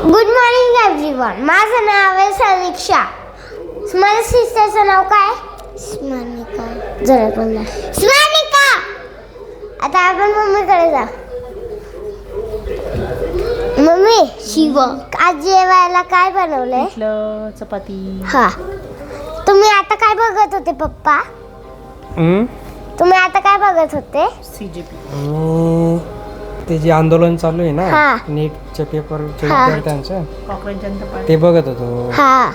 Good morning everyone. माझं नाव आहे समीक्षा. माझ्या सिस्टरचं नाव काय? स्मरणिका. जरा बोला स्मरणिका. आता आपण मम्मीकडे जा. मम्मी शिव आज जेवायला काय बनवलंय? पिठलं, चपाती. हा. तुम्ही आता काय बघत होते पप्पा? तुम्ही आता काय बघत होते? CJP. ते जे आंदोलन चालू आहे हा. ना नीटचे पेपरचे हा. विद्यार्थ्यांचं कॉकरोच जनता पार्टी. ते बघत होतो. हा.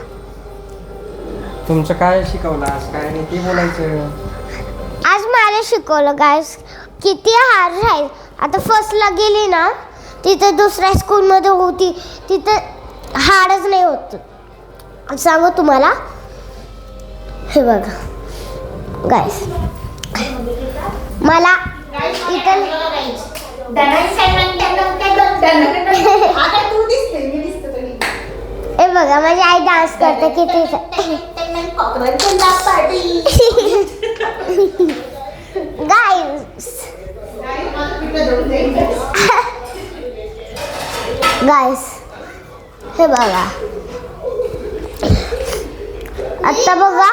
तुमचं काय शिकवलं आज काय नाही ते बोलायचं. आज मला शिकवलं गाईस किती हार्ड आहे. आता फर्स्टला गेली ना तिथे दुसऱ्या स्कूलमध्ये होती तिथं हार्डच नाही होत. सांगू तुम्हाला हे बघा गाईस मला इथं हे बघा माझी आई डान्स करते किती गाईस गाईस हे बघा आता बघा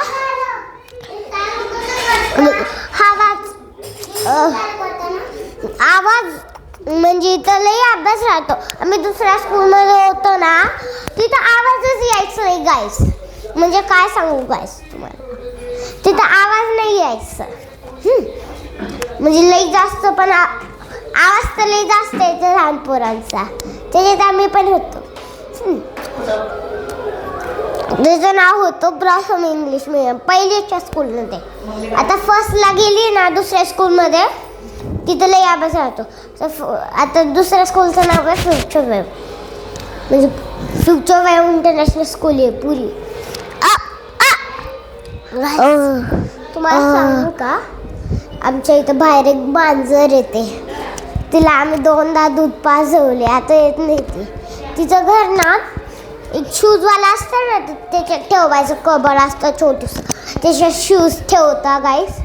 आवाज म्हणजे इथं लई अभ्यास राहतो. आम्ही दुसऱ्या स्कूलमध्ये होतो ना तिथं आवाजच यायचं नाही गाईस. म्हणजे काय सांगू गाईस तुम्हाला तिथं आवाज नाही यायचं. म्हणजे लई जास्त पण आवाज तर लई जास्त यायचा लहान पोरांचा. त्याच्यात आम्ही पण होतो. त्याचं नाव होतं ब्लॉसम इंग्लिश मीडियम पहिलीच्या स्कूलमध्ये. आता फर्स्टला गेली ना दुसऱ्या स्कूलमध्ये तिथं लई अभ्यास राहतो. आता दुसऱ्या स्कूलचं नाव आहे फ्युचर वेव. म्हणजे फ्युचर वेव इंटरनॅशनल स्कूल आहे पुरी. तुम्हाला सांगू का आमच्या इथं बाहेर एक मांजर येते. तिला आम्ही 2दा दूध पाजवले आता येत नाही ती. तिचं घर ना एक शूजवाला असतं ना त्याच्यात ठेवायचं कबर असतं छोटंसं त्याच्यात शूज ठेवता गाईस.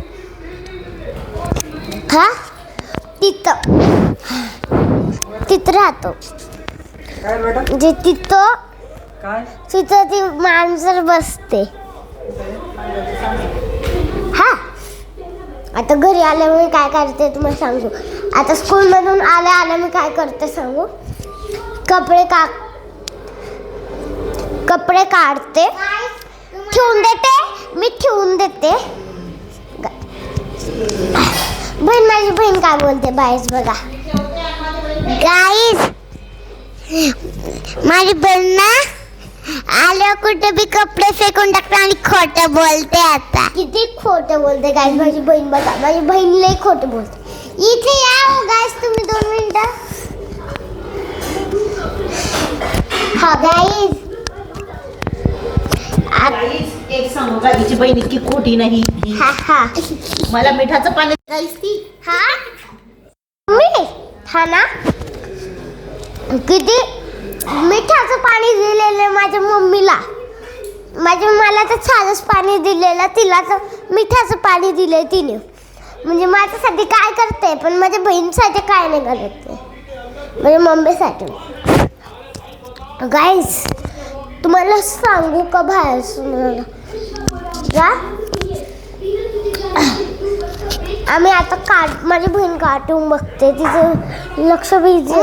हा तिथं राहतो काय बेटा म्हणजे तिथं ती मांजर बसते. हा आता घरी आल्यावर मी काय करते तुम्हाला सांगू. आता स्कूलमधून आल्या मी काय करते सांगू. कपडे काढते ठेवून देते. माझी बहीण काय बोलते बाईस बघा गाईस. माझी बहीण ना आल्या कुठे बी कपडे फेकून टाकते आणि खोटं बोलते. आता किती खोटं बोलते गाईस माझी बहीण बघा. माझी बहीण लई खोटं बोलते. इथे या गाईस तुम्ही 2 मिनिटं. हा गाईस एक सांगू का हिची बहीण इतकी खोटी नाही. हा मला मिठाचं पाणी गाईस ती. मी हा ना किती मिठाचं पाणी दिलेलं माझ्या मम्मीला. मला तर छानच पाणी दिलेलं. तिला तर मिठाचं पाणी दिलंय तिने. म्हणजे माझ्यासाठी काय करते पण माझ्या बहिणीसाठी काय नाही करत ते. माझ्या मम्मीसाठी. गाईस तुम्हाला सांगू का बाहेर आम्ही आता माझी बहीण कार्टून बघते. तिचं लक्ष बिझी